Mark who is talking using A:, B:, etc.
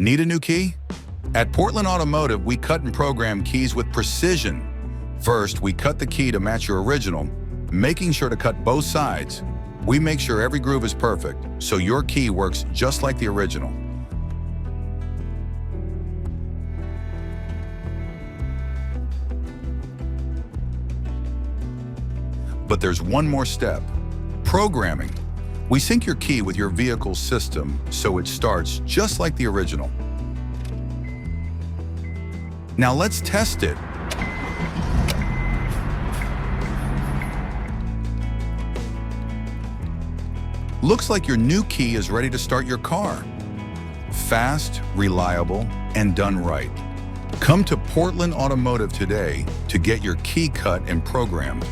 A: Need a new key? At Portland Automotive, we cut and program keys with precision. First, we cut the key to match your original, making sure to cut both sides. We make sure every groove is perfect, so your key works just like the original. But there's one more step: programming. We sync your key with your vehicle's system so it starts just like the original. Now let's test it. Looks like your new key is ready to start your car. Fast, reliable, and done right. Come to Portland Automotive today to get your key cut and programmed.